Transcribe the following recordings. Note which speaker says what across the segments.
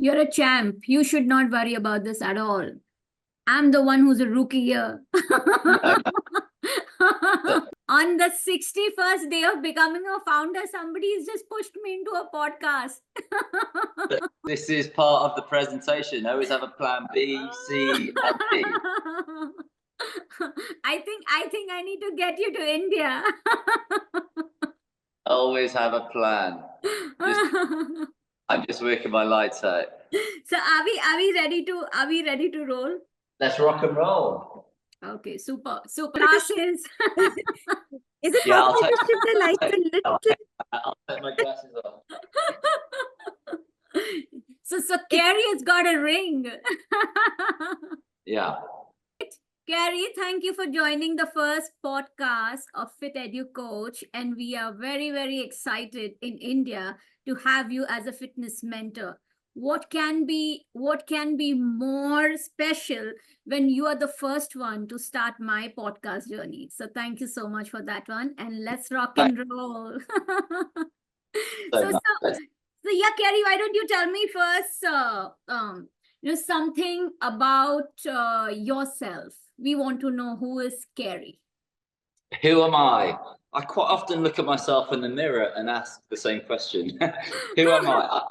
Speaker 1: You're a champ. You should not worry about this at all. I'm the one who's a rookie here. On the 61st day of becoming a founder, somebody's just pushed me into a podcast.
Speaker 2: This is part of the presentation. Always have a plan B, C, and D.
Speaker 1: I think I need to get you to India.
Speaker 2: Always have a plan. I'm just working my lights out.
Speaker 1: So are we ready to roll?
Speaker 2: Let's rock and roll.
Speaker 1: Okay, super. So classes.
Speaker 3: Is it possible to shift the lights a little?
Speaker 2: I'll take my glasses off.
Speaker 1: So Ceri has got a ring.
Speaker 2: Yeah.
Speaker 1: Ceri, thank you for joining the first podcast of FitEduCoach, and we are very, very excited in India to have you as a fitness mentor. What can be more special when you are the first one to start my podcast journey? So thank you so much for that one, and let's rock and roll. So yeah, Ceri, why don't you tell me first, something about yourself? We want to know, who is Ceri?
Speaker 2: Who am I? I quite often look at myself in the mirror and ask the same question. Who am I?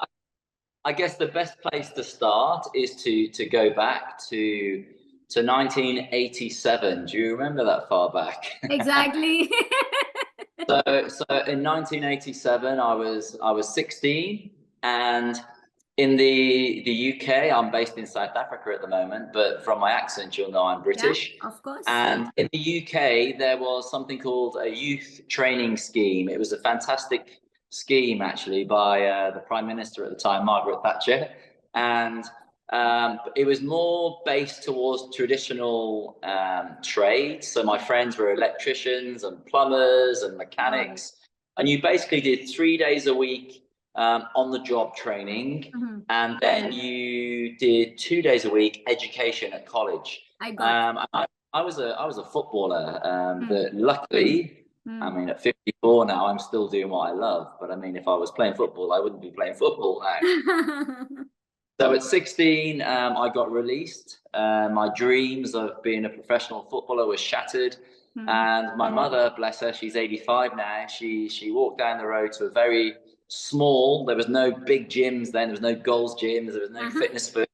Speaker 2: I guess the best place to start is to go back to 1987. Do you remember that far back?
Speaker 1: Exactly.
Speaker 2: So in 1987, I was 16, and in the UK, I'm based in South Africa at the moment, but from my accent, you'll know I'm British.
Speaker 1: Yeah, of course.
Speaker 2: And in the UK, there was something called a youth training scheme. It was a fantastic scheme, actually, by the Prime Minister at the time, Margaret Thatcher. And it was more based towards traditional trades. So my friends were electricians and plumbers and mechanics. And you basically did 3 days a week on the job training, and then you did 2 days a week education at college. I was a footballer, but luckily, I mean, at 54 now, I'm still doing what I love. But I mean, if I was playing football, I wouldn't be playing football now. So at 16, I got released. My dreams of being a professional footballer were shattered. And my mother, bless her, she's 85 now. She walked down the road to a very small, there was no big gyms then, there was no Gold's gyms, there was no fitness food.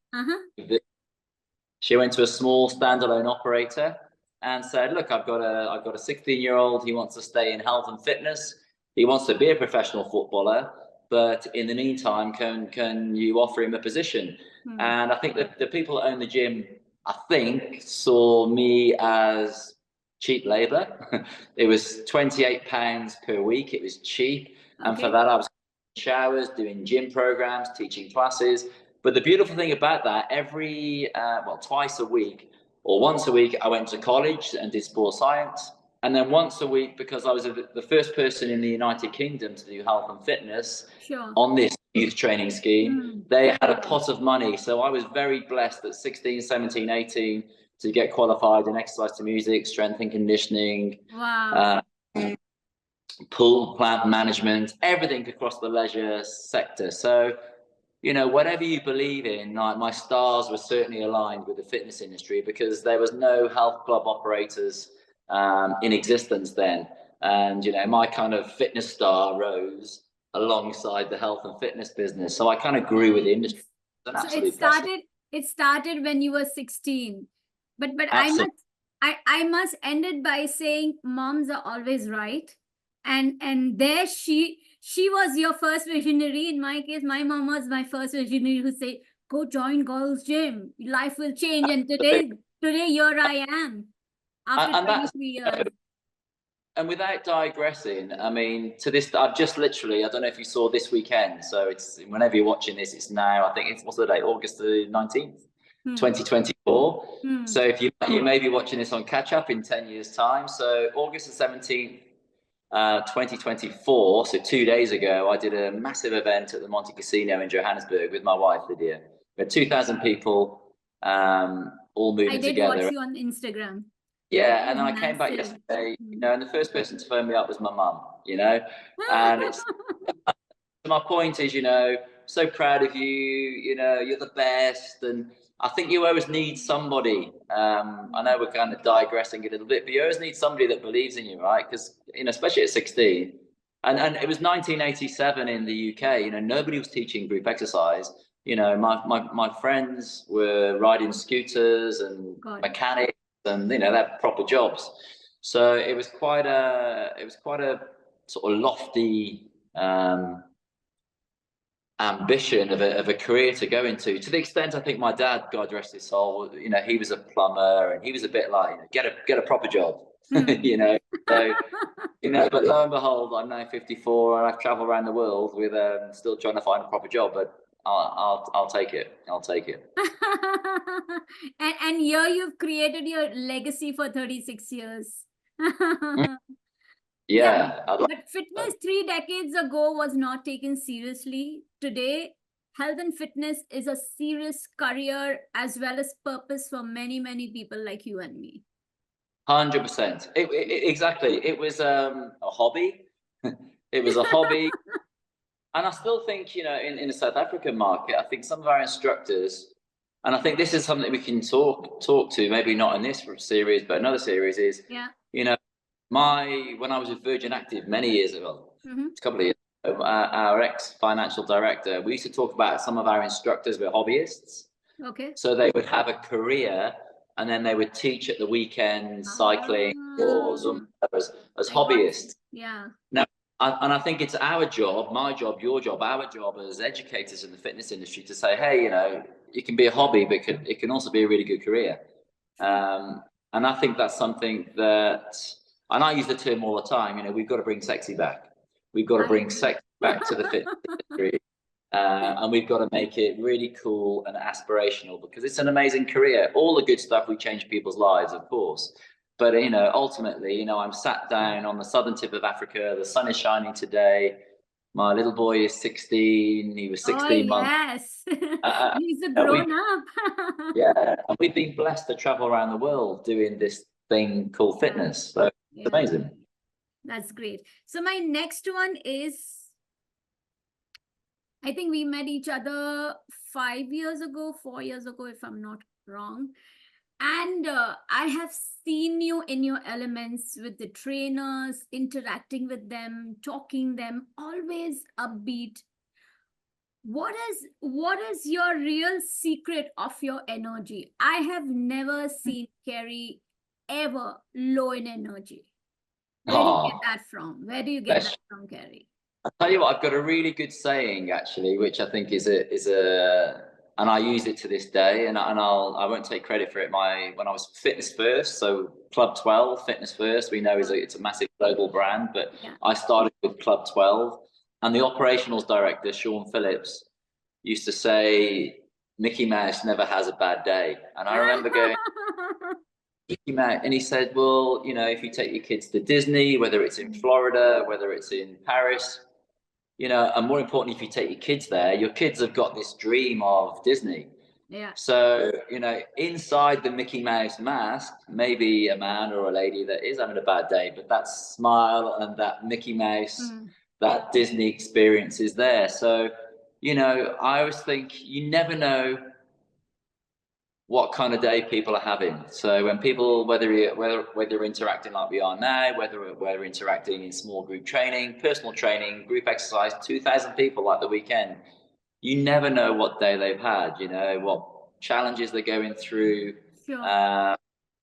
Speaker 2: She went to a small standalone operator and said, look, I've got a 16-year-old, he wants to stay in health and fitness, he wants to be a professional footballer, but in the meantime, can you offer him a position? And I think that the people that own the gym, I think, saw me as cheap labor. It was £28 per week, it was cheap. And for that, I was showers, doing gym programs, teaching classes. But the beautiful thing about that, twice a week or once a week, I went to college and did sports science. And then once a week, because I was the first person in the United Kingdom to do health and fitness on this youth training scheme, they had a pot of money. So I was very blessed at 16, 17, 18 to get qualified in exercise to music, strength and conditioning, pool plant management, everything across the leisure sector. So, whatever you believe in, my stars were certainly aligned with the fitness industry, because there was no health club operators in existence then. And, my kind of fitness star rose alongside the health and fitness business. So I kind of grew with the industry.
Speaker 1: So it started when you were 16. But I must end it by saying moms are always right. And there she was your first visionary. In my case, my mom was my first visionary who said, go join Gold's Gym. Life will change. And today here I am after 23 years.
Speaker 2: And without digressing, I mean, to this, I've just literally, I don't know if you saw this weekend. So it's, whenever you're watching this, it's now, I think it's, what's the date? August the 19th, 2024. So if you may be watching this on catch up in 10 years time. So August the 17th, 2024, so 2 days ago, I did a massive event at the Monte Casino in Johannesburg with my wife, Lydia. We had 2,000 people all moving together.
Speaker 1: I did watch you on Instagram.
Speaker 2: Yeah, and then I came back yesterday, and the first person to phone me up was my mum, and it's, my point is, so proud of you. You know, you're the best. And I think you always need somebody. I know we're kind of digressing a little bit, but you always need somebody that believes in you, right? Because, you know, especially at 16, and it was 1987 in the UK, you know, nobody was teaching group exercise. You know, my friends were riding scooters and mechanics, and, you know, they had proper jobs. So it was quite a sort of lofty ambition of a career to go into. To the extent, I think my dad, God rest his soul, you know, he was a plumber, and he was a bit like, you know, get a proper job, you know. So, you know, but lo and behold, I'm now 54 and I've traveled around the world with still trying to find a proper job, but I'll take it. I'll take it.
Speaker 1: and here you've created your legacy for 36 years.
Speaker 2: Yeah.
Speaker 1: But fitness 3 decades ago was not taken seriously. Today, health and fitness is a serious career as well as purpose for many, many people like you and me.
Speaker 2: 100%. Exactly. It was a hobby. It was a hobby. And I still think, you know, in the South African market, I think some of our instructors, and I think this is something we can talk to, maybe not in this series, but another series is, you know, when I was with Virgin Active many years ago, a couple of years ago, our ex-financial director, we used to talk about some of our instructors were hobbyists.
Speaker 1: Okay.
Speaker 2: So they would have a career and then they would teach at the weekend, cycling or some as hobbyists.
Speaker 1: Yeah.
Speaker 2: Now, and I think it's our job, my job, your job, our job as educators in the fitness industry to say, hey, you know, it can be a hobby, but it can also be a really good career. And I think that's something that, and I use the term all the time, you know, we've got to bring sexy back. We've got to bring sexy back to the fitness industry. And we've got to make it really cool and aspirational because it's an amazing career. All the good stuff, we change people's lives, of course. But, you know, ultimately, you know, I'm sat down on the southern tip of Africa. The sun is shining today. My little boy is 16. He was 16 months.
Speaker 1: Yes. He's a grown up.
Speaker 2: Yeah. And we've been blessed to travel around the world doing this thing called fitness. So it's amazing.
Speaker 1: That's great. So my next one is, I think we met each other 5 years ago, 4 years ago, if I'm not wrong. And I have seen you in your elements with the trainers, interacting with them, talking them, always upbeat. What is your real secret of your energy? I have never seen Ceri ever low in energy. Where do you get that from? Where do you get that from, Ceri?
Speaker 2: I'll tell you what, I've got a really good saying actually, which I think is a and I use it to this day, and I won't take credit for it. When I was Fitness First, so Club 12, Fitness First, we know it's a massive global brand, but I started with Club 12, and the operationals director, Sean Phillips, used to say, Mickey Mouse never has a bad day. And I remember going, Mickey Mouse, and he said, well, you know, if you take your kids to Disney, whether it's in Florida, whether it's in Paris, you know, and more importantly, if you take your kids there, your kids have got this dream of Disney.
Speaker 1: Yeah.
Speaker 2: So, you know, inside the Mickey Mouse mask, maybe a man or a lady that is having a bad day, but that smile and that Mickey Mouse, that Disney experience is there. So, you know, I always think you never know what kind of day people are having. So when people, whether you're interacting like we are now, whether we're interacting in small group training, personal training, group exercise, 2,000 people like the weekend, you never know what day they've had, you know, what challenges they're going through.
Speaker 1: Sure.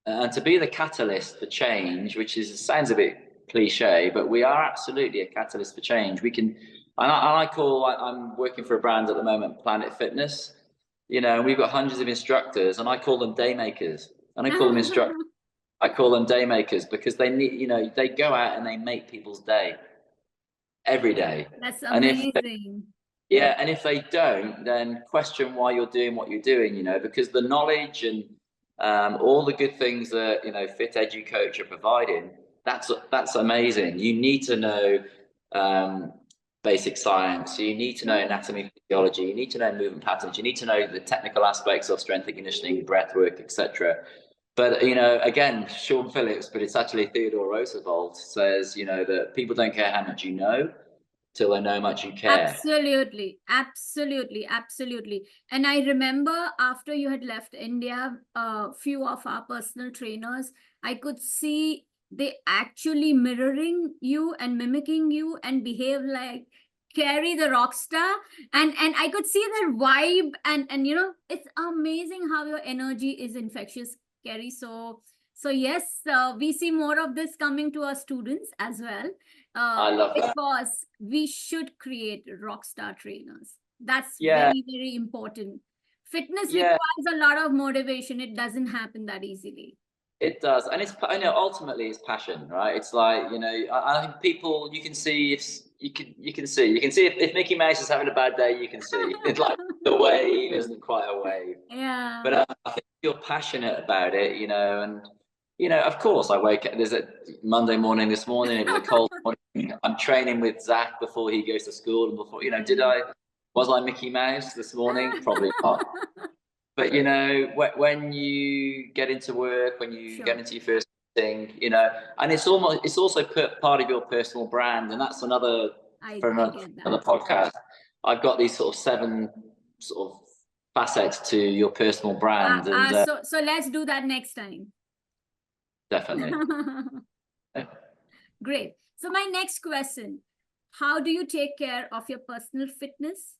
Speaker 2: And to be the catalyst for change, sounds a bit cliche, but we are absolutely a catalyst for change. We can, I'm working for a brand at the moment, Planet Fitness. You know, we've got hundreds of instructors, and I call them day makers. And I call them instructors. I call them day makers because they need, you know, they go out and they make people's day every day.
Speaker 1: That's amazing.
Speaker 2: And if they don't, then question why you're doing what you're doing, you know, because the knowledge and all the good things that, you know, FitEduCoach are providing, that's amazing. You need to know basic science. You need to know anatomy, physiology. You need to know movement patterns. You need to know the technical aspects of strength and conditioning, breath work, etc. But, you know, again, Sean Phillips, but it's actually Theodore Roosevelt says, you know, that people don't care how much you know. till they know how much you care.
Speaker 1: Absolutely, absolutely, absolutely. And I remember after you had left India, a few of our personal trainers, I could see they actually mirroring you and mimicking you and behave like Carrie the rock star. And I could see their vibe, and you know, it's amazing how your energy is infectious, Carrie. So yes, we see more of this coming to our students as well.
Speaker 2: I love that.
Speaker 1: Because we should create rock star trainers. That's
Speaker 2: Yeah.
Speaker 1: very, very important. Fitness
Speaker 2: Yeah.
Speaker 1: requires a lot of motivation. It doesn't happen that easily.
Speaker 2: It does, and it's, you know, ultimately it's passion, right? It's like, you know, I think people, you can see if you can see if Mickey Mouse is having a bad day, you can see it's like the wave isn't quite a wave.
Speaker 1: Yeah.
Speaker 2: But I think you're passionate about it, you know, and you know, of course, I wake up. There's a Monday morning. This morning, it was a cold morning. I'm training with Zach before he goes to school, and before, you know, was I Mickey Mouse this morning? Probably not. But you know, when you get into work, when you get into your first thing, you know, and it's also part of your personal brand, and that's another podcast. I've got these sort of 7 sort of facets to your personal brand, and
Speaker 1: so let's do that next time.
Speaker 2: Definitely.
Speaker 1: Great. So my next question: how do you take care of your personal fitness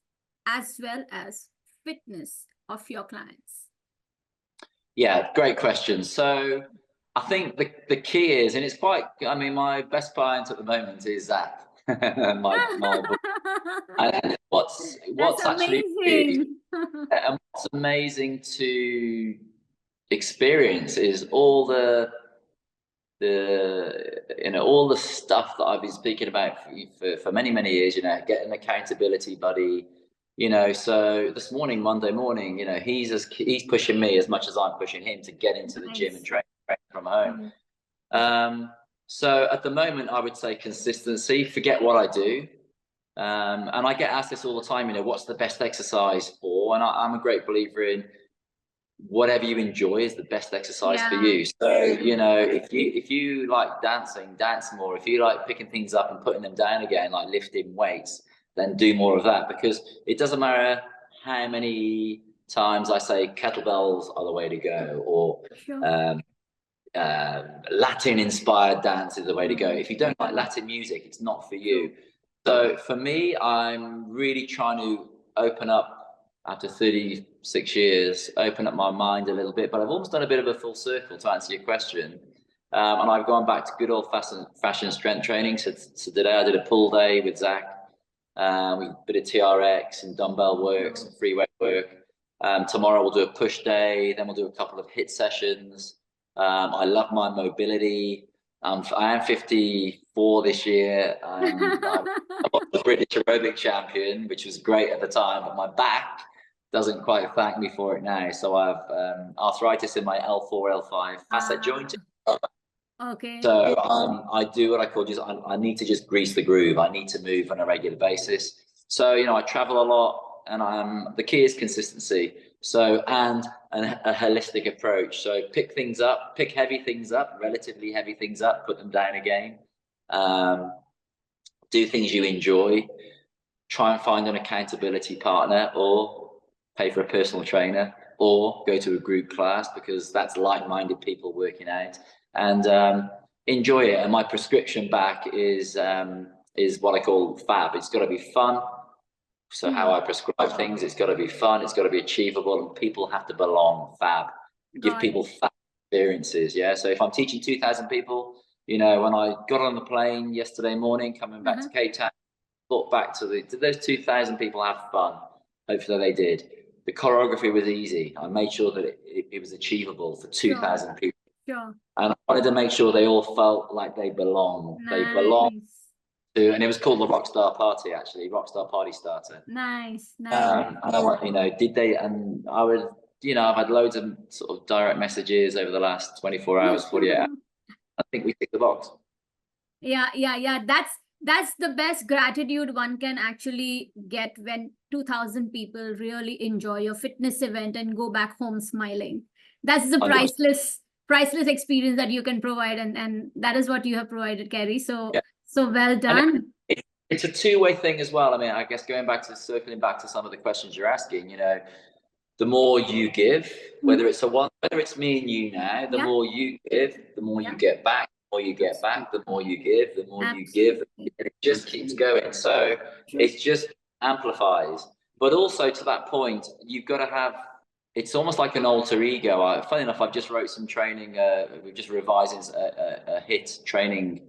Speaker 1: as well as fitness of your clients?
Speaker 2: Yeah, great question. So I think the key is, and it's quite, I mean, my best client at the moment is Zach. my and what's actually and what's amazing to experience is all the you know, all the stuff that I've been speaking about for many years, you know, get an accountability buddy, you know. So this morning, Monday morning, you know, he's pushing me as much as I'm pushing him to get into the gym and train from home. So at the moment, I would say consistency, forget what I do. And I get asked this all the time, you know, what's the best exercise for? And I'm a great believer in whatever you enjoy is the best exercise for you. So, you know, if you like dancing, dance more. If you like picking things up and putting them down again, like lifting weights, then do more of that, because it doesn't matter how many times I say kettlebells are the way to go, or Latin inspired dance is the way to go. If you don't like Latin music, it's not for you. So for me, I'm really trying to open up, after 36 years, open up my mind a little bit, but I've almost done a bit of a full circle to answer your question. And I've gone back to good old fashioned strength training. So today I did a pull day with Zach. We did a TRX and dumbbell work, some free weight work. Tomorrow we'll do a push day. Then we'll do a couple of HIIT sessions. I love my mobility. I am 54 this year. I was the British aerobic champion, which was great at the time, but my back doesn't quite thank me for it now. So I have arthritis in my L4, L5 facet joint.
Speaker 1: Okay.
Speaker 2: So I do what I call I need to just grease the groove. I need to move on a regular basis. So, you know, I travel a lot, and the key is consistency. So, and a holistic approach. So pick heavy things up, relatively heavy things up, put them down again. Do things you enjoy. Try and find an accountability partner, or pay for a personal trainer, or go to a group class, because that's like-minded people working out, and enjoy it. And my prescription back is what I call FAB. It's got to be fun. So how I prescribe things, it's got to be fun, it's got to be achievable, and people have to belong. FAB. Give people FAB experiences. Yeah. So if I'm teaching 2,000 people, you know, when I got on the plane yesterday morning coming back to Cape Town, thought back to did those 2,000 people have fun? Hopefully they did. The choreography was easy. I made sure that it was achievable for 2,000 people.
Speaker 1: Sure.
Speaker 2: And I wanted to make sure they all felt like they belong.
Speaker 1: Nice.
Speaker 2: They belong to, and it was called the Rockstar Party, actually, Rockstar Party Starter.
Speaker 1: Nice.
Speaker 2: And I want, you know, did they? And I would, you know, I've had loads of sort of direct messages over the last 24 hours, 48 hours. I think we tick the box.
Speaker 1: Yeah. That's the best gratitude one can actually get, when 2,000 people really enjoy your fitness event and go back home smiling. That's the priceless experience that you can provide, and that is what you have provided, Ceri. So well done.
Speaker 2: it's a two-way thing as well. I mean, I guess circling back to some of the questions you're asking, you know, the more you give, whether it's whether it's me and you now, the more you give, the more you get back. The more you get back, the more you give, the more you give. It just keeps going. So it just amplifies. But also to that point, you've got to have. It's almost like an alter ego. Funny enough, I've just wrote some training. We're just revising a HIT training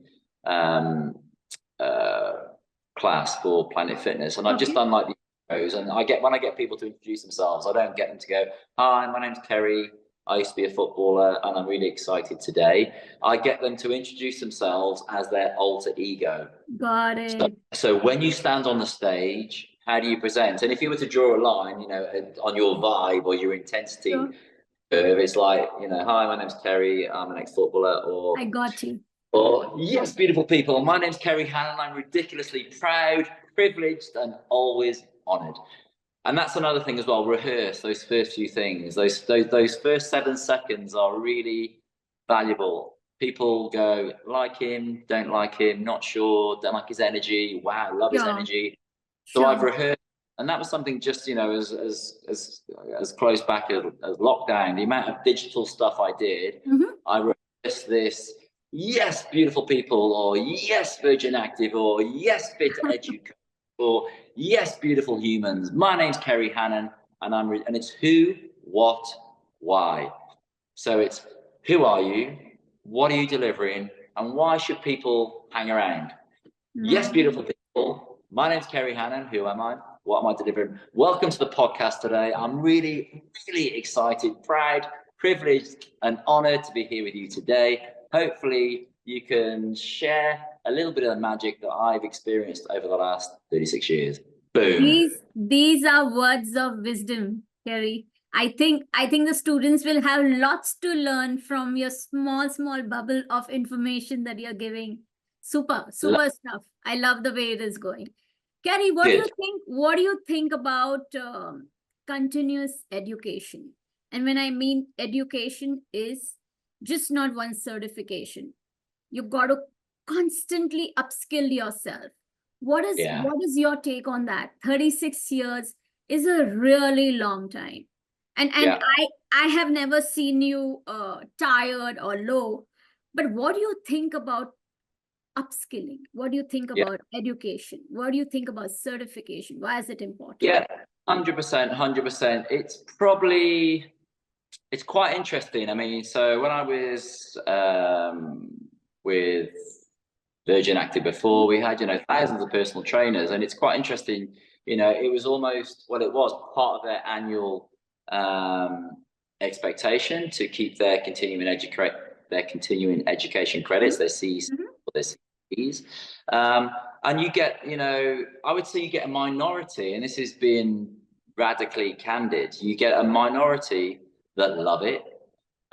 Speaker 2: class for Planet Fitness, and I've just done like the intros. And when I get people to introduce themselves, I don't get them to go, "Hi, my name's Ceri. I used to be a footballer, and I'm really excited today." I get them to introduce themselves as their alter ego.
Speaker 1: Got it.
Speaker 2: So when you stand on the stage, how do you present? And if you were to draw a line, you know, on your vibe or your intensity curve, it's like, you know, "Hi, my name's Ceri. I'm an ex-footballer," or
Speaker 1: I got you.
Speaker 2: Or, "Yes, beautiful people. My name's Ceri Hannan. I'm ridiculously proud, privileged, and always honoured." And that's another thing as well. Rehearse those first few things. Those first 7 seconds are really valuable. People go, "Like him, don't like him, not sure, don't like his energy. Wow, love his energy." So I've rehearsed, and that was something just, you know, as close back as lockdown. The amount of digital stuff I did, I rehearsed this. "Yes, beautiful people," or "Yes, Virgin Active," or "Yes, FitEduCoach," or "Yes, beautiful humans. My name's Ceri Hannan, and and it's who, what, why. So it's who are you, what are you delivering, and why should people hang around? Yes, beautiful people. My name's Ceri Hannan. Who am I? What am I delivering? Welcome to the podcast today. I'm really, really excited, proud, privileged, and honoured to be here with you today. Hopefully, you can share a little bit of the magic that I've experienced over the last 36 years. Boom.
Speaker 1: These are words of wisdom, Ceri. I think the students will have lots to learn from your small bubble of information that you're giving. Super stuff. I love the way it is going. Ceri, what do you think about continuous education? And when I mean education is just not one certification. You've got to constantly upskill yourself. What is your take on that? 36 years is a really long time. And I have never seen you tired or low. But what do you think about upskilling? What do you think about education? What do you think about certification? Why is it important?
Speaker 2: Yeah, 100%. It's quite interesting. I mean, so when I was with Virgin Active before, we had, you know, thousands of personal trainers, and it's quite interesting. You know, it was almost, well, it was part of their annual expectation to keep their continuing education credits, their C's, or their C's. And you get, you know, I would say you get a minority, and this is being radically candid, you get a minority that love it,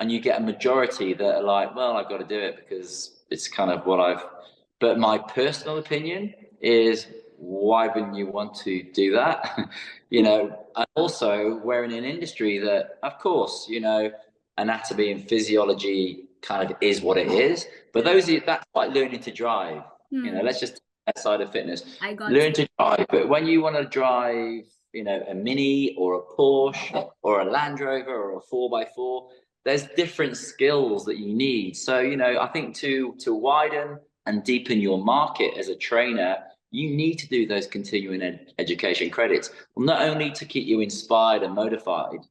Speaker 2: and you get a majority that are like, "Well, I've got to do it because it's kind of what but my personal opinion is, why wouldn't you want to do that?" You know, and also we're in an industry that, of course, you know, anatomy and physiology kind of is what it is, but that's like learning to drive. You know, let's just take that side of fitness. Learn to drive, but when you want to drive, you know, a Mini or a Porsche or a Land Rover or a 4x4, there's different skills that you need. So, you know, I think to widen and deepen your market as a trainer, you need to do those continuing education credits, not only to keep you inspired and motivated,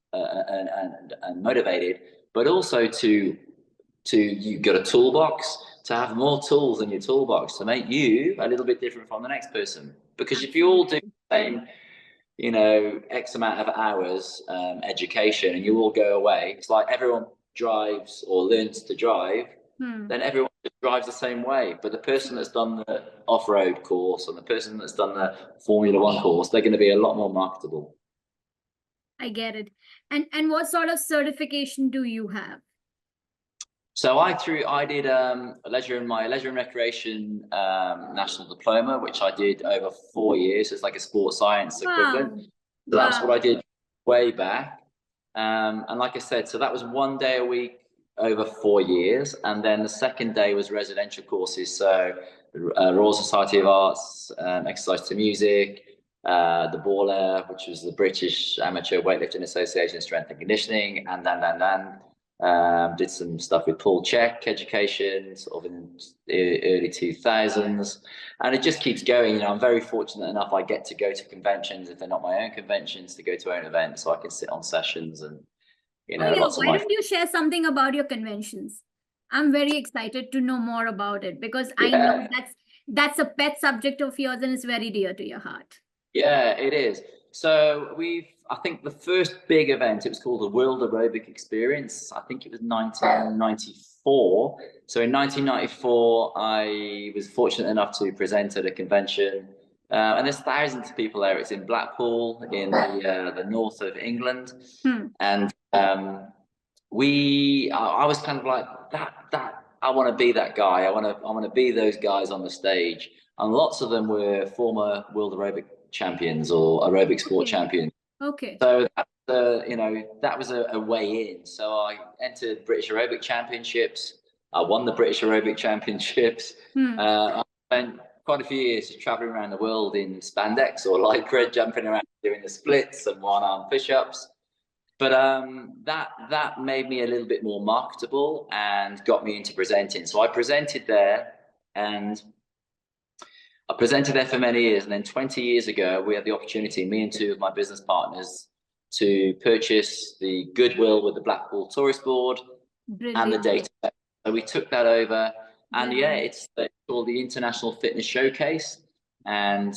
Speaker 2: but also to you've got a toolbox, to have more tools in your toolbox to make you a little bit different from the next person. Because if you all do the same, you know, X amount of hours education, and you all go away, it's like everyone drives or learns to drive, then everyone just drives the same way. But the person that's done the off-road course and the person that's done the Formula One course, they're going to be a lot more marketable.
Speaker 1: I get it. And what sort of certification do you have?
Speaker 2: So I did leisure and recreation national diploma, which I did over 4 years. It's like a sports science equivalent. So that's what I did way back. And like I said, so that was 1 day a week over 4 years. And then the second day was residential courses. So Royal Society of Arts, exercise to music, the Baller, which was the British Amateur Weightlifting Association, strength and conditioning, and then did some stuff with Paul Check education, sort of in the early 2000s, and it just keeps going. You know, I'm very fortunate enough I get to go to conventions, if they're not my own conventions, to go to own events, so I can sit on sessions and, you know, lots of
Speaker 1: why don't you share something about your conventions? I'm very excited to know more about it, because I know that's a pet subject of yours and it's very dear to your heart.
Speaker 2: Yeah, it is. So I think the first big event, it was called the World Aerobic Experience. I think it was 1994. So in 1994, I was fortunate enough to present at a convention. And there's thousands of people there. It's in Blackpool, in the north of England. And I was kind of like, I want to be that guy. I want to be those guys on the stage. And lots of them were former World Aerobic champions or aerobic sport champions.
Speaker 1: Okay.
Speaker 2: So you know, that was a way in. So I entered British Aerobic Championships. I won the British Aerobic Championships. I spent quite a few years traveling around the world in spandex or lycra, jumping around doing the splits and one-arm push-ups. But that made me a little bit more marketable and got me into presenting. So I presented there, and I presented there for many years, and then 20 years ago, we had the opportunity, me and two of my business partners, to purchase the goodwill with the Blackpool Tourist Board and the data. So we took that over, and it's called the International Fitness Showcase, and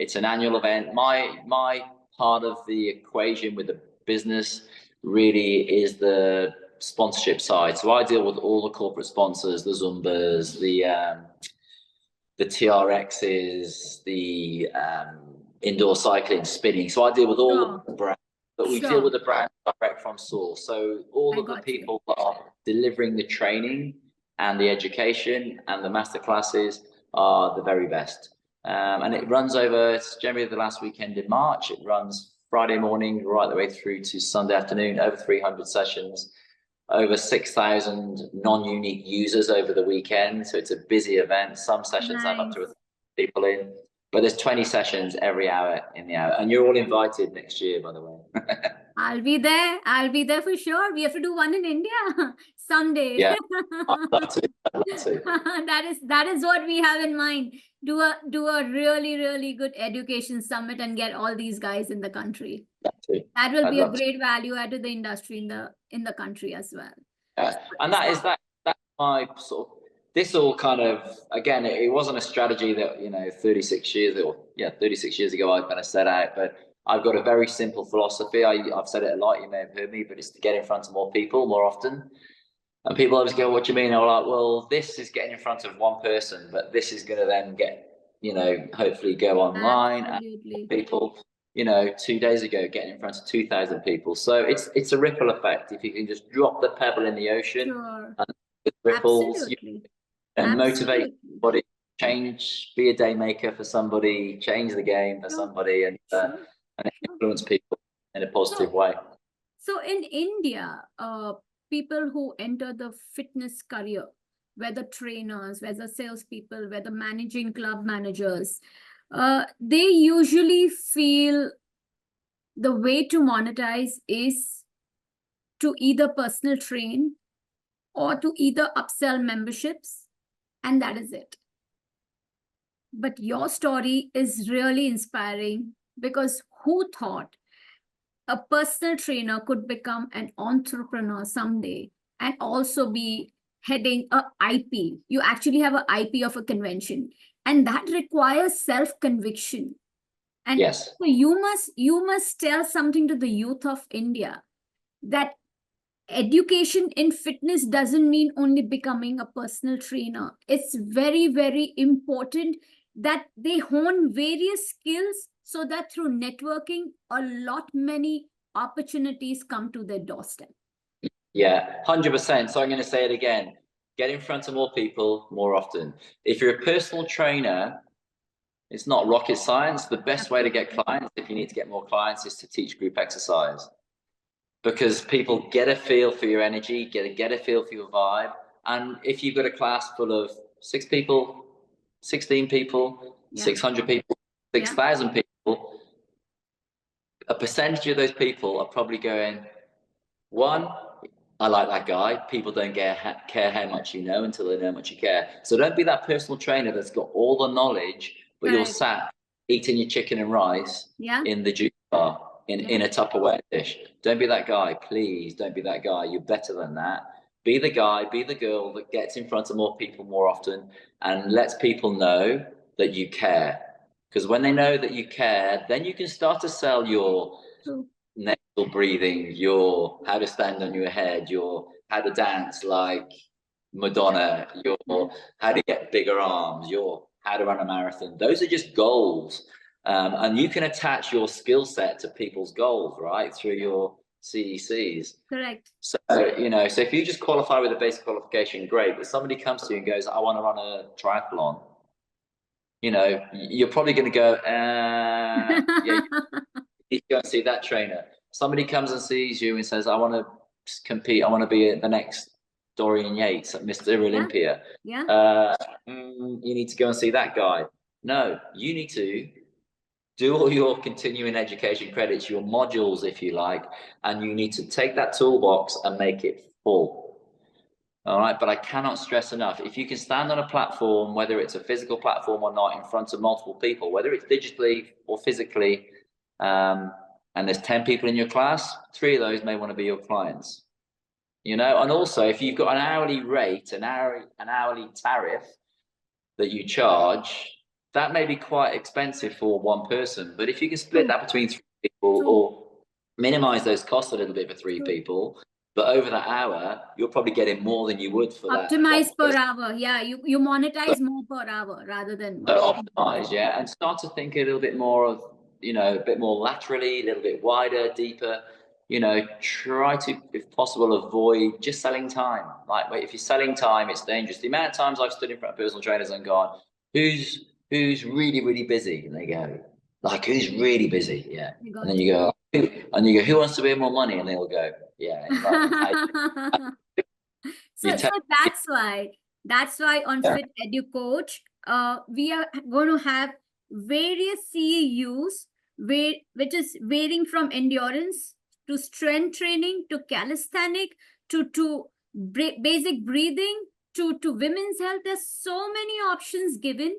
Speaker 2: it's an annual event. My part of the equation with the business really is the sponsorship side. So I deal with all the corporate sponsors, the Zumbas, the TRXs, the indoor cycling, spinning. So I deal with all the brands, but we deal with the brand direct from source. So all of the people that are delivering the training and the education and the masterclasses are the very best. And it runs over, it's generally the last weekend in March. It runs Friday morning right the way through to Sunday afternoon, over 300 sessions. Over 6,000 non-unique users over the weekend. So it's a busy event. Some sessions have up to 1,000 people in, but there's 20 sessions every hour in the hour. And you're all invited next year, by the way.
Speaker 1: I'll be there. I'll be there for sure. We have to do one in India someday.
Speaker 2: Yeah, I'd love to.
Speaker 1: That is what we have in mind. Do a really, really good education summit and get all these guys in the country. That will be a great value add to the industry in the country as well.
Speaker 2: And that's my sort of, this all kind of, again, it wasn't a strategy that, you know, 36 years ago I kind of set out, but I've got a very simple philosophy. I've said it a lot, you may have heard me, but it's to get in front of more people more often. And people always go, what do you mean? I'm like, well, this is getting in front of one person, but this is going to then get, you know, hopefully go online. And people, you know, 2 days ago, getting in front of 2,000 people. So it's a ripple effect. If you can just drop the pebble in the ocean and with ripples, and motivate somebody, change, be a day maker for somebody, change the game for somebody, and influence people in a positive way.
Speaker 1: So in India, people who enter the fitness career, whether trainers, whether salespeople, whether managing club managers, they usually feel the way to monetize is to either personal train or to either upsell memberships, and that is it. But your story is really inspiring, because who thought a personal trainer could become an entrepreneur someday and also be heading a IP? You actually have an IP of a convention, and that requires self-conviction. And
Speaker 2: yes,
Speaker 1: so you must tell something to the youth of India, that education in fitness doesn't mean only becoming a personal trainer. It's very, very important that they hone various skills, so that through networking, a lot many opportunities come to their doorstep.
Speaker 2: Yeah, 100%. So I'm going to say it again. Get in front of more people more often. If you're a personal trainer, it's not rocket science. The best way to get clients, if you need to get more clients, is to teach group exercise. because people get a feel for your energy, get a feel for your vibe. And if you've got a class full of 6 people, 16 people, 600 people, 6,000 people, a percentage of those people are probably going, one, I like that guy. People don't care how much you know until they know how much you care. So don't be that personal trainer that's got all the knowledge, but you're sat eating your chicken and rice in the juice bar in a Tupperware dish. Don't be that guy, please. Don't be that guy. You're better than that. Be the guy, be the girl that gets in front of more people more often and lets people know that you care. Because when they know that you care, then you can start to sell your nasal breathing, your how to stand on your head, your how to dance like Madonna, your how to get bigger arms, your how to run a marathon. Those are just goals. And you can attach your skill set to people's goals, right? Through your CECs.
Speaker 1: Correct.
Speaker 2: So, you know, so if you just qualify with a basic qualification, great. But somebody comes to you and goes, I want to run a triathlon. You know, you're probably going to go, yeah, you need to go and see that trainer. Somebody comes and sees you and says, I want to compete. I want to be the next Dorian Yates at Mr. Olympia. You need to go and see that guy. No, you need to do all your continuing education credits, your modules, if you like, and you need to take that toolbox and make it full. All right, but I cannot stress enough, if you can stand on a platform, whether it's a physical platform or not, in front of multiple people, whether it's digitally or physically, and there's 10 people in your class, 3 of those may want to be your clients. You know, and also if you've got an hourly rate, an hourly tariff that you charge, that may be quite expensive for one person. But if you can split that between 3 people or minimize those costs a little bit for 3 people, but over that hour, you're probably getting more than you would for that.
Speaker 1: Optimize per hour. Yeah, you monetize more per hour rather than
Speaker 2: optimize, and start to think a little bit more of, you know, a bit more laterally, a little bit wider, deeper. You know, try to, if possible, avoid just selling time. Like, if you're selling time, it's dangerous. The amount of times I've stood in front of personal trainers and gone, who's really, really busy? And they go, like, who's really busy? Yeah. And then you go, who wants to earn more money? And they'll go, yeah.
Speaker 1: So that's why on FitEduCoach, we are going to have various CEUs, which is varying from endurance to strength training to calisthenic to basic breathing to women's health. There's so many options given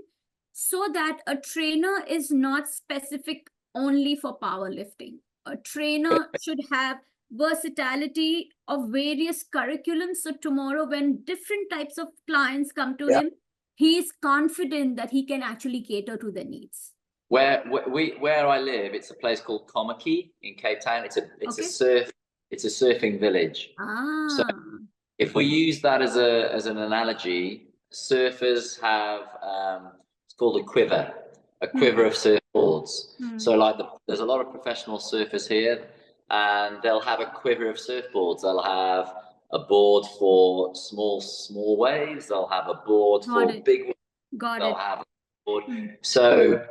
Speaker 1: so that a trainer is not specific only for powerlifting. A trainer should have versatility of various curriculums. So tomorrow, when different types of clients come to him, he is confident that he can actually cater to their needs.
Speaker 2: Where I live, it's a place called Komaki in Cape Town. It's a surfing village. So if we use that as an analogy, surfers have it's called a quiver of surfboards. So like there's a lot of professional surfers here, and they'll have a quiver of surfboards. They'll have a board for small waves. They'll have a board for big waves. They'll have a board. So,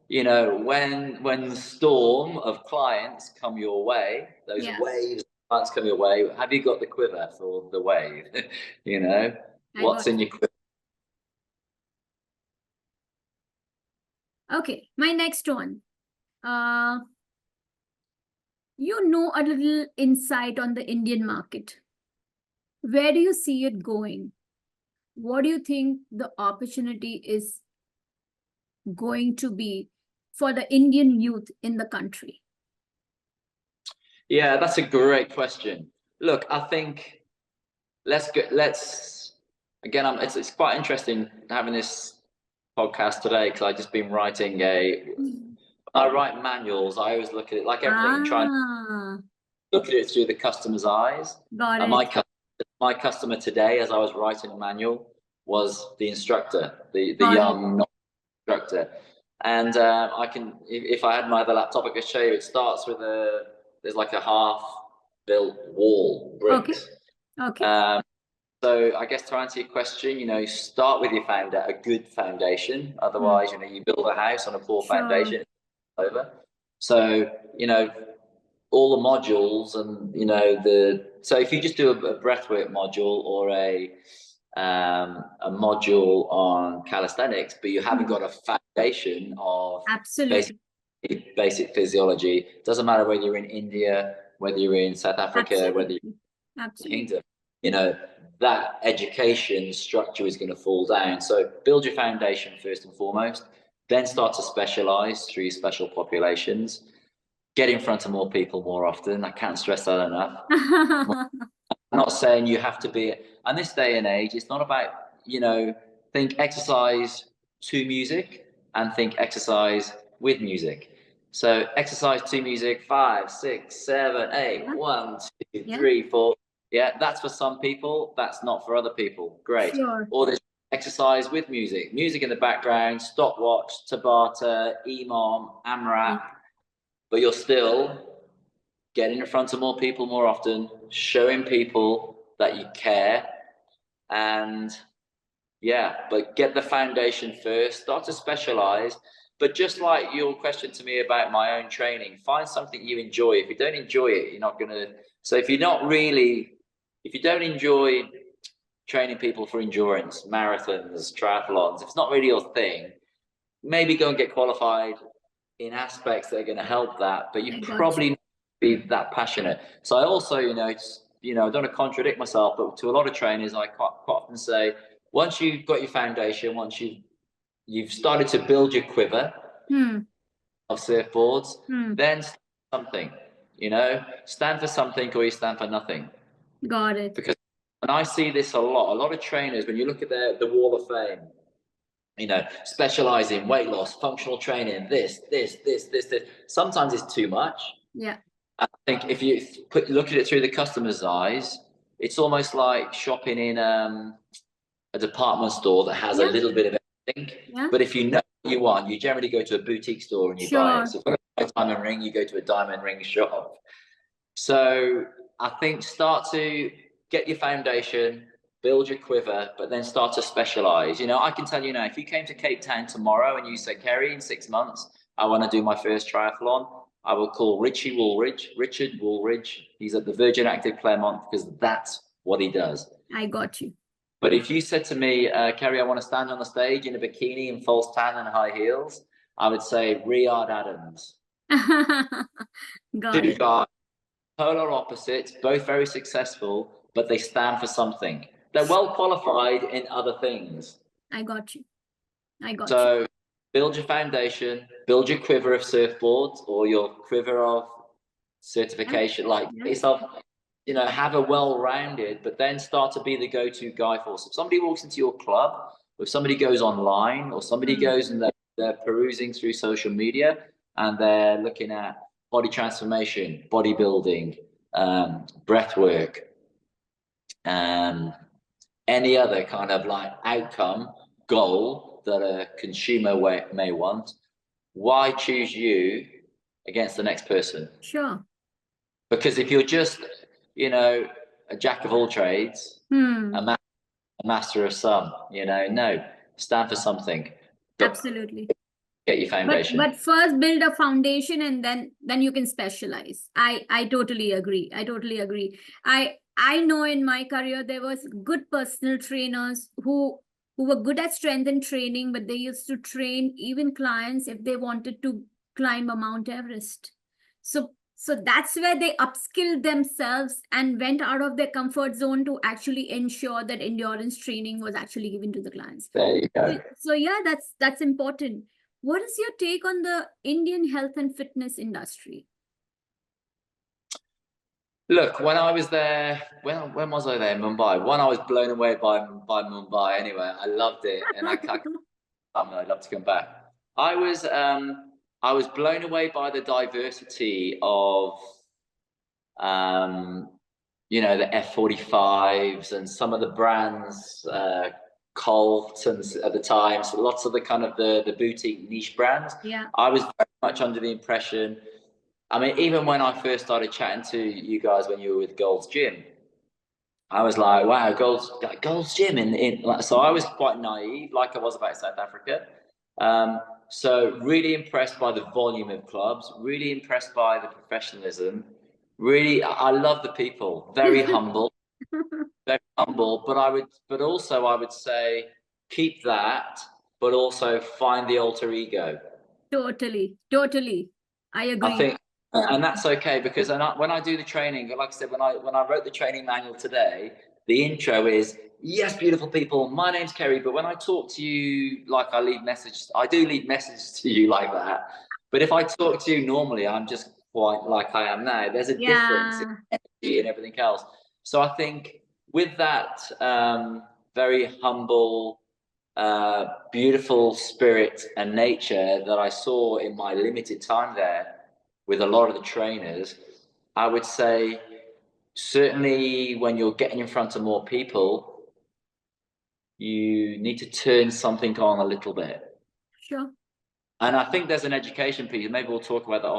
Speaker 2: you know, when the storm of clients come your way, those waves of clients come your way, have you got the quiver for the wave? You know, what's in your quiver?
Speaker 1: Okay, my next one. You know, a little insight on the Indian market. Where do you see it going? What do you think the opportunity is going to be for the Indian youth in the country?
Speaker 2: Yeah, that's a great question. Look, I think let's again, it's quite interesting having this podcast today, because I've just been writing I write manuals. I always look at it like everything, trying to look at it through the customer's eyes.
Speaker 1: Got it.
Speaker 2: My customer today, as I was writing a manual, was the instructor, the young instructor. And I can, if I had my other laptop, I could show you. It starts with there's like a half-built wall, bricks.
Speaker 1: Okay.
Speaker 2: So I guess to answer your question, you know, start with a good foundation. Otherwise, you know, you build a house on a poor foundation, it's over. So, you know, all the modules and, you know, so if you just do a breathwork module or a module on calisthenics, but you haven't got a foundation of
Speaker 1: absolutely
Speaker 2: basic physiology, doesn't matter whether you're in India, whether you're in South Africa,
Speaker 1: absolutely.
Speaker 2: whether you're in the Kingdom, you know, that education structure is going to fall down. So build your foundation first and foremost, then start to specialize through special populations, get in front of more people more often. I can't stress that enough. I'm not saying you have to be, on this day and age, it's not about, you know, think exercise to music and think exercise with music. So exercise to music, 5, 6, 7, 8, 1, 2, 3, 4. Yeah, that's for some people. That's not for other people. Great.
Speaker 1: Sure.
Speaker 2: Or there's exercise with music. Music in the background, stopwatch, Tabata, Imam, AMRAP. But you're still getting in front of more people more often, showing people that you care. And yeah, but get the foundation first, start to specialize. But just like your question to me about my own training, find something you enjoy. If you don't enjoy it, you're not going to. So if you don't enjoy training people for endurance, marathons, triathlons, if it's not really your thing, maybe go and get qualified in aspects that are going to help that. But you probably be that passionate. So I also, I don't want to contradict myself, but to a lot of trainers, I quite often say, once you've got your foundation, once you've started to build your quiver of surfboards, then something, stand for something or you stand for nothing.
Speaker 1: Got it.
Speaker 2: Because and I see this a lot of trainers, when you look at the wall of fame, specialize in weight loss, functional training, this. Sometimes it's too much.
Speaker 1: Yeah.
Speaker 2: I think if you look at it through the customer's eyes, it's almost like shopping in a department store that has a little bit of everything. Yeah. But if you know what you want, you generally go to a boutique store and you buy it. So if you buy a diamond ring, you go to a diamond ring shop. So I think start to get your foundation, build your quiver, but then start to specialize. I can tell you now, if you came to Cape Town tomorrow and you say, Ceri, in 6 months, I want to do my first triathlon, I will call Richard Woolridge. He's at the Virgin Active Claremont because that's what he does.
Speaker 1: I got you.
Speaker 2: But if you said to me, Ceri, I want to stand on the stage in a bikini and false tan and high heels, I would say Riyad Adams.
Speaker 1: Got it.
Speaker 2: Polar opposites, both very successful, but they stand for something. They're well qualified in other things.
Speaker 1: I got you.
Speaker 2: So build your foundation, build your quiver of surfboards or your quiver of certification. Yourself, have a well-rounded, but then start to be the go-to guy for. So if somebody walks into your club, or if somebody goes online, or somebody goes and they're perusing through social media and they're looking at body transformation, bodybuilding, breath work, any other kind of outcome, goal that a consumer may want, why choose you against the next person?
Speaker 1: Sure.
Speaker 2: Because if you're just, a jack of all trades, a master of some, no, stand for something.
Speaker 1: Absolutely.
Speaker 2: Get your foundation.
Speaker 1: But first build a foundation and then you can specialize. I totally agree. I know in my career there was good personal trainers who were good at strength and training, but they used to train even clients if they wanted to climb a Mount Everest. So that's where they upskilled themselves and went out of their comfort zone to actually ensure that endurance training was actually given to the clients.
Speaker 2: There you go.
Speaker 1: So yeah, that's important. What is your take on the Indian health and fitness industry?
Speaker 2: Look, when I was there, when was I there? Mumbai. One, I was blown away by Mumbai. Anyway, I loved it, and I'd love to come back. I was blown away by the diversity of, the F45s and some of the brands, Colt and at the time, so lots of the kind of the boutique niche brands.
Speaker 1: Yeah.
Speaker 2: I was very much under the impression, even when I first started chatting to you guys when you were with Gold's Gym, I was like, wow, Gold's Gym so I was quite naive, like I was about South Africa. So really impressed by the volume of clubs, really impressed by the professionalism, really, I love the people. Very humble, very humble. But also I would say keep that, but also find the alter ego.
Speaker 1: Totally, totally. I
Speaker 2: I
Speaker 1: agree.
Speaker 2: think, and that's okay, because when I do the training, like I said, when I wrote the training manual today, the intro is, yes, beautiful people, my name's Kerry. But when I talk to you, like I do leave messages to you like that. But if I talk to you normally, I'm just quite like I am now. There's a difference in energy and everything else. So I think with that very humble, beautiful spirit and nature that I saw in my limited time there with a lot of the trainers, I would say certainly when you're getting in front of more people, you need to turn something on a little bit.
Speaker 1: Sure.
Speaker 2: And I think there's an education piece. Maybe we'll talk about that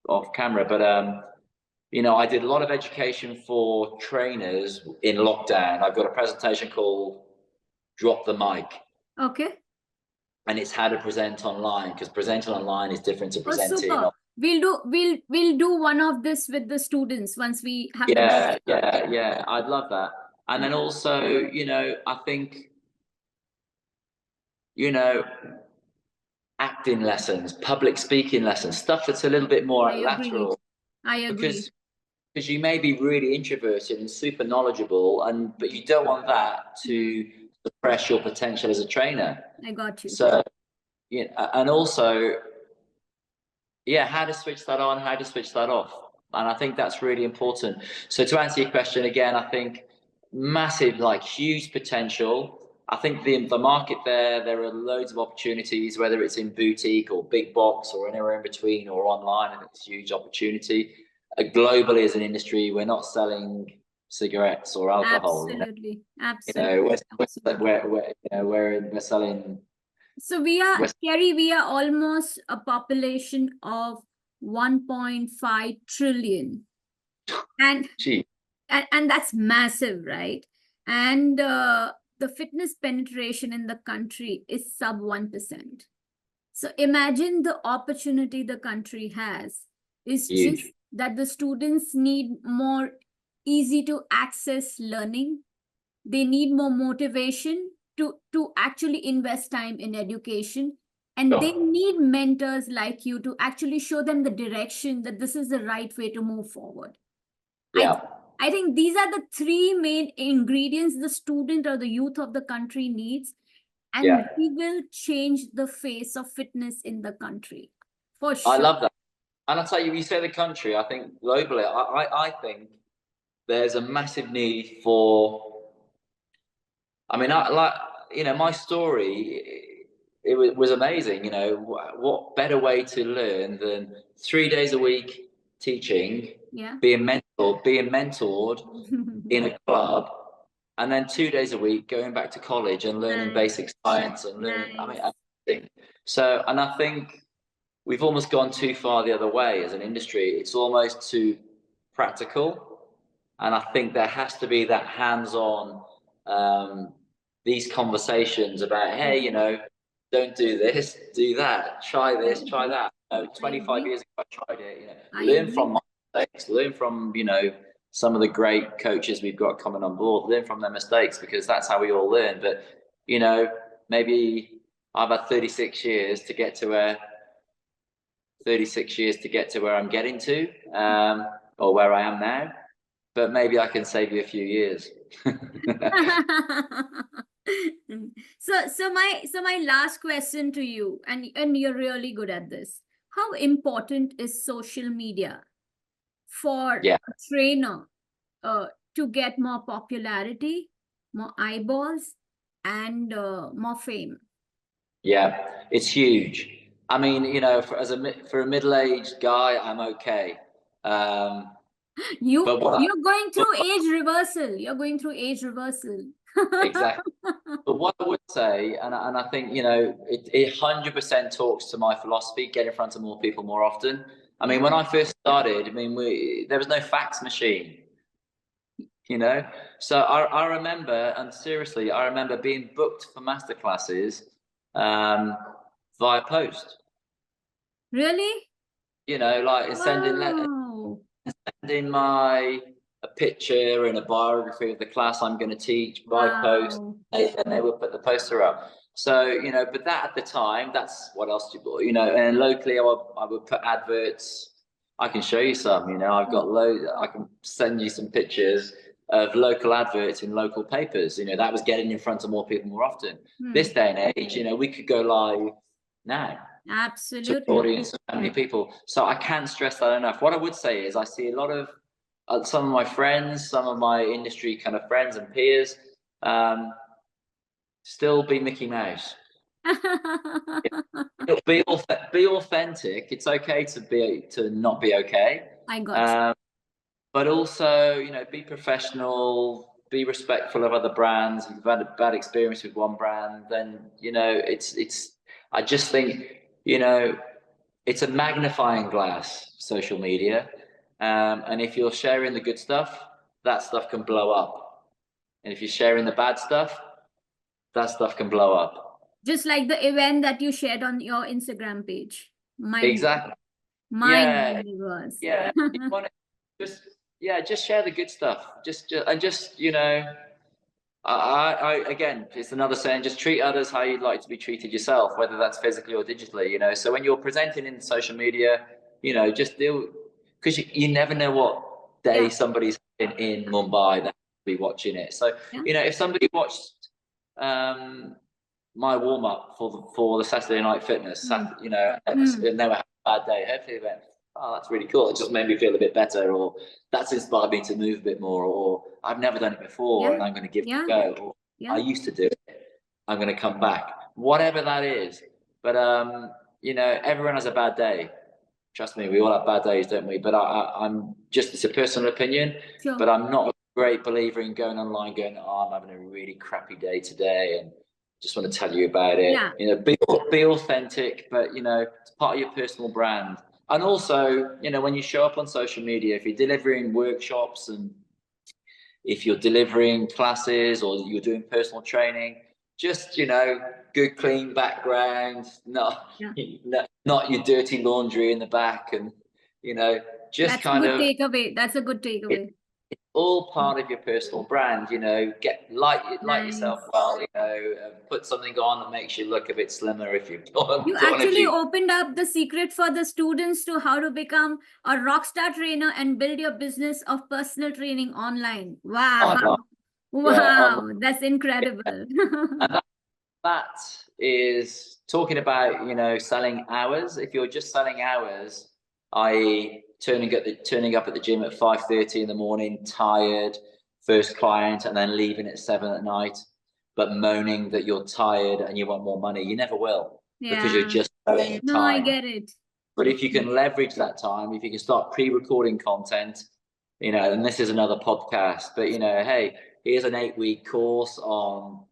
Speaker 2: off camera. But I did a lot of education for trainers in lockdown. I've got a presentation called Drop the Mic.
Speaker 1: Okay.
Speaker 2: And it's how to present online, because presenting online is different to presenting.
Speaker 1: Super. We'll do one of this with the students once we have
Speaker 2: yeah. I'd love that. And then also, I think, acting lessons, public speaking lessons, stuff that's a little bit more lateral.
Speaker 1: I agree.
Speaker 2: Because you may be really introverted and super knowledgeable, but you don't want that to suppress your potential as a trainer.
Speaker 1: I got you.
Speaker 2: So, and also, how to switch that on, how to switch that off. And I think that's really important. So to answer your question again, I think massive, like huge potential. I think the market there are loads of opportunities, whether it's in boutique or big box or anywhere in between or online. I think it's a huge opportunity. Globally as an industry, we're not selling cigarettes or alcohol.
Speaker 1: Absolutely.
Speaker 2: We're selling.
Speaker 1: So Kerry, we are almost a population of 1.5 trillion. And that's massive, right? And the fitness penetration in the country is sub 1%. So imagine the opportunity the country has. It's just that the students need more easy to access learning. They need more motivation to actually invest time in education. And they need mentors like you to actually show them the direction that this is the right way to move forward.
Speaker 2: Yeah.
Speaker 1: I think these are the three main ingredients the student or the youth of the country needs. And we will change the face of fitness in the country. For sure.
Speaker 2: I love that. And I'll tell you, you say the country, I think globally, I think there's a massive need for, my story, it was amazing. What better way to learn than 3 days a week teaching, being mentored in a club, and then 2 days a week going back to college and learning basic science and learning. So, and I think we've almost gone too far the other way as an industry. It's almost too practical, and I think there has to be that hands-on. These conversations about, hey, don't do this, do that, try this, try that. 25 years ago, I tried it. Learn from my mistakes, learn from some of the great coaches we've got coming on board. Learn from their mistakes, because that's how we all learn. But maybe I've had 36 years to get to where I'm getting to, or where I am now. But maybe I can save you a few years.
Speaker 1: So my last question to you, and you're really good at this. How important is social media for a trainer to get more popularity, more eyeballs, and more fame?
Speaker 2: Yeah, it's huge. I mean, for a middle-aged guy, I'm okay.
Speaker 1: You're going through age reversal. You're going through age reversal.
Speaker 2: Exactly. But what I would say, and I think, it 100% talks to my philosophy, get in front of more people more often. I mean, when I first started, there was no fax machine, So I remember, and seriously, I remember being booked for masterclasses via post.
Speaker 1: Really?
Speaker 2: Like sending letters. in a picture and a biography of the class I'm going to teach by post, and they will put the poster up. So, you know, but that at the time, that's what else you know, and locally I would put adverts. I can show you some, you know, I've got loads. I can send you some pictures of local adverts in local papers. You know, that was getting in front of more people more often. This day and age, you know, we could go live now.
Speaker 1: Absolutely.
Speaker 2: To audience, so many people. So I can't stress that enough. What I would say is I see a lot of some of my friends, some of my industry kind of friends and peers, still be Mickey Mouse. Be authentic. It's okay to not be okay.
Speaker 1: I got you.
Speaker 2: But also, you know, be professional, be respectful of other brands. If you've had a bad experience with one brand, then, you know, it's I just think, you know, it's a magnifying glass, social media. And if you're sharing the good stuff, that stuff can blow up. And if you're sharing the bad stuff, that stuff can blow up.
Speaker 1: Just like the event that you shared on your Instagram page.
Speaker 2: Exactly.
Speaker 1: Mine was.
Speaker 2: Yeah. You want to just share the good stuff. Just you know, I again, it's another saying, just treat others how you'd like to be treated yourself, whether that's physically or digitally, you know. So when you're presenting in social media, you know, just deal, because you never know what day somebody's in Mumbai that will be watching it. So, you know, if somebody watched my warm-up for the Saturday Night Fitness, you know, and they were having a bad day, hopefully they went, oh, that's really cool, it just made me feel a bit better, or that's inspired me to move a bit more, or I've never done it before and I'm going to give it a go, or I used to do it, I'm going to come back, whatever that is. But you know, everyone has a bad day, trust me, we all have bad days, don't we? But I'm just, it's a personal opinion, but I'm not a great believer in going online going, oh, I'm having a really crappy day today and just want to tell you about it. You know, be authentic, but, you know, it's part of your personal brand. And also, you know, when you show up on social media, if you're delivering workshops and if you're delivering classes or you're doing personal training, just, you know, good, clean background, not your dirty laundry in the back, and, you know, just
Speaker 1: that's
Speaker 2: kind of
Speaker 1: takeaway. That's a good takeaway.
Speaker 2: It's all part of your personal brand, you know. Light yourself well, you know. Put something on that makes you look a bit slimmer if you want.
Speaker 1: You actually opened up the secret for the students to how to become a rockstar trainer and build your business of personal training online. Wow. Wow, that's incredible.
Speaker 2: And that is talking about, you know, selling hours. If you're just selling hours, i.e. turning up at the gym at 5:30 in the morning, tired, first client, and then leaving at 7 at night, but moaning that you're tired and you want more money, you never will, because you're just selling time.
Speaker 1: No, I get it.
Speaker 2: But if you can leverage that time, if you can start pre-recording content, you know, and this is another podcast, but, you know, hey, here's an 8-week course on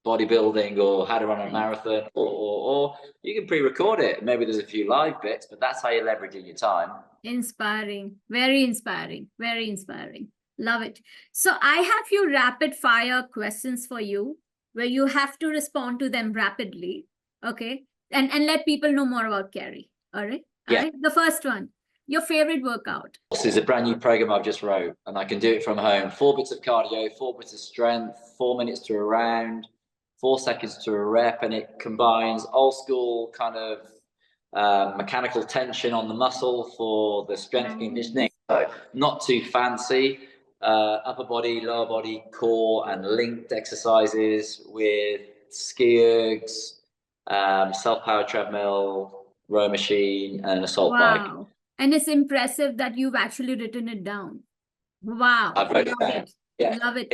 Speaker 2: bodybuilding or how to run a marathon, or you can pre-record it. Maybe there's a few live bits, but that's how you're leveraging your time.
Speaker 1: Inspiring, very inspiring, very inspiring. Love it. So I have few rapid fire questions for you where you have to respond to them rapidly. Okay. And let people know more about Ceri. All right. All right. The first one, your favorite workout.
Speaker 2: This is a brand new program I've just wrote, and I can do it from home. 4 bits of cardio, 4 bits of strength, 4 minutes to a round, 4 seconds to a rep, and it combines old school kind of mechanical tension on the muscle for the strength conditioning. So not too fancy. Upper body, lower body, core, and linked exercises with ski ergs, self-powered treadmill, row machine, and assault bike.
Speaker 1: And it's impressive that you've actually written it down. Wow.
Speaker 2: I've wrote it down. Yeah.
Speaker 1: Love it.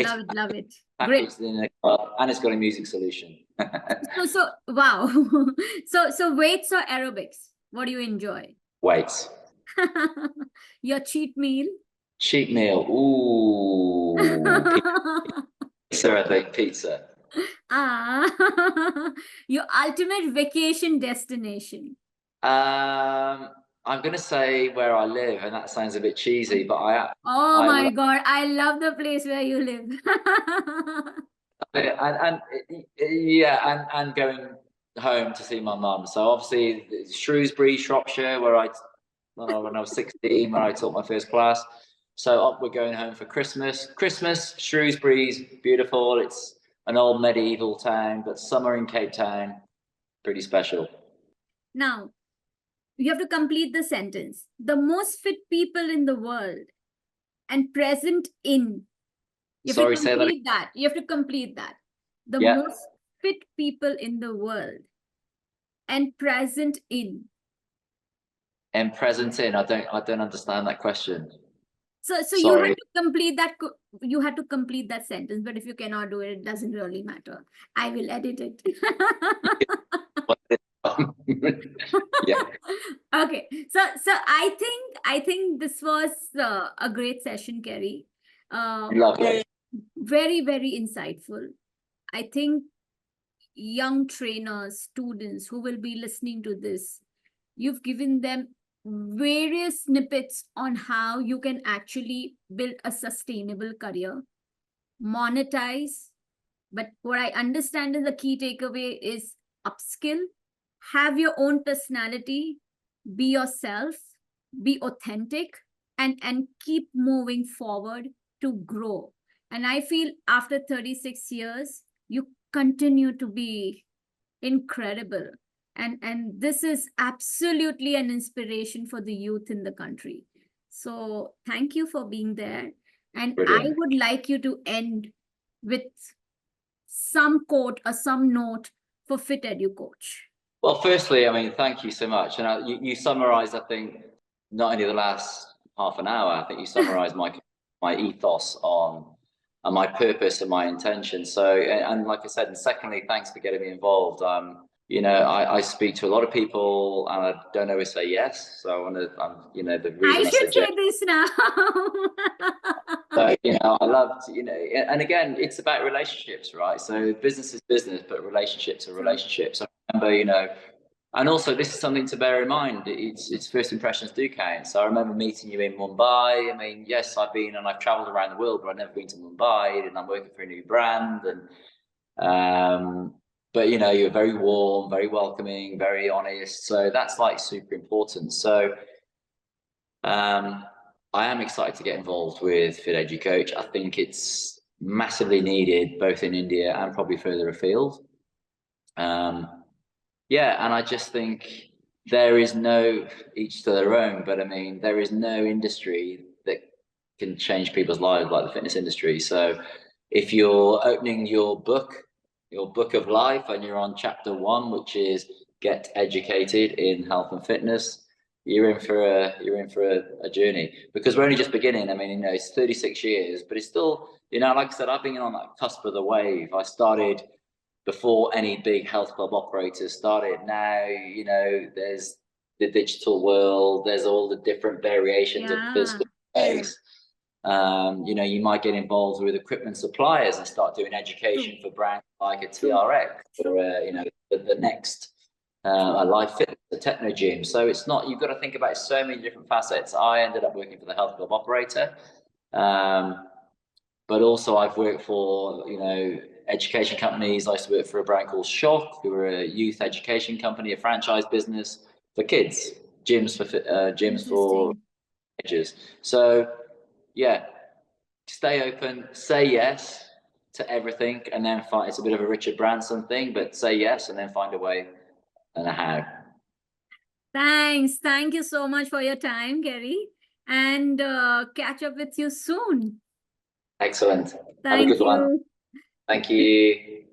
Speaker 1: Great.
Speaker 2: And it's got a music solution.
Speaker 1: so wow. So weights or aerobics? What do you enjoy?
Speaker 2: Weights.
Speaker 1: Your cheat meal?
Speaker 2: Cheat meal. Ooh. Pizza, I think. Pizza.
Speaker 1: Your ultimate vacation destination?
Speaker 2: I'm going to say where I live, and that sounds a bit cheesy, but
Speaker 1: Oh my God, I love the place where you live.
Speaker 2: and going home to see my mum. So obviously Shrewsbury, Shropshire, when I was 16, when I taught my first class. So we're going home for Christmas. Shrewsbury's beautiful. It's an old medieval town, but summer in Cape Town, pretty special.
Speaker 1: Now, you have to complete the sentence. The most fit people in the world and present in. You have
Speaker 2: Sorry,
Speaker 1: to
Speaker 2: say
Speaker 1: complete that. You have to complete that. The most fit people in the world and present in.
Speaker 2: And present in. I don't understand that question.
Speaker 1: So you had to complete that. You had to complete that sentence. But if you cannot do it, it doesn't really matter. I will edit it.
Speaker 2: Yeah.
Speaker 1: Okay. So I think this was a great session, Ceri.
Speaker 2: Lovely.
Speaker 1: Very, very insightful. I think young trainers, students who will be listening to this, you've given them various snippets on how you can actually build a sustainable career, monetize. But what I understand is the key takeaway is upskill, have your own personality, be yourself, be authentic, and keep moving forward to grow. And I feel after 36 years, you continue to be incredible. And this is absolutely an inspiration for the youth in the country. So thank you for being there. And
Speaker 2: Brilliant.
Speaker 1: I would like you to end with some quote or some note for FitEduCoach.
Speaker 2: Well, firstly, I mean, thank you so much. And you summarized, I think, not only the last half an hour, I think you summarized my ethos on and my purpose and my intention. So, and like I said, and secondly, thanks for getting me involved. You know, I speak to a lot of people and I don't always say yes. So I want to, you know, the reason
Speaker 1: I should say this now.
Speaker 2: So, you know, I love, you know, and again, it's about relationships, right? So business is business, but relationships are relationships. I remember, you know, and also this is something to bear in mind. It's first impressions do count. So I remember meeting you in Mumbai. I mean, yes, I've been and I've traveled around the world, but I've never been to Mumbai, and I'm working for a new brand. And but you know, you're very warm, very welcoming, very honest. So that's like super important. So I am excited to get involved with FitEduCoach. I think it's massively needed both in India and probably further afield. Yeah, and I just think there is no, each to their own, but I mean, there is no industry that can change people's lives like the fitness industry. So if you're opening your book of life, and you're on chapter 1, which is get educated in health and fitness, you're in for a journey, because we're only just beginning. I mean, you know, it's 36 years, but it's still, you know, like I said, I've been on that cusp of the wave. I started before any big health club operators started. Now, you know, there's the digital world, there's all the different variations of physical space. You know, you might get involved with equipment suppliers and start doing education for brands like a TRX or you know, the next a Life Fitness, a techno gym. So it's not, you've got to think about so many different facets. I ended up working for the health club operator, but also I've worked for, you know, education companies. I used to work for a brand called Shock, who were a youth education company, a franchise business for kids, gyms for ages. So yeah, stay open, say yes to everything, and then find, it's a bit of a Richard Branson thing, but say yes and then find a way and a how.
Speaker 1: Thanks. Thank you so much for your time, Ceri. And catch up with you soon.
Speaker 2: Excellent.
Speaker 1: Thank
Speaker 2: Have a good
Speaker 1: you.
Speaker 2: one. Thank you.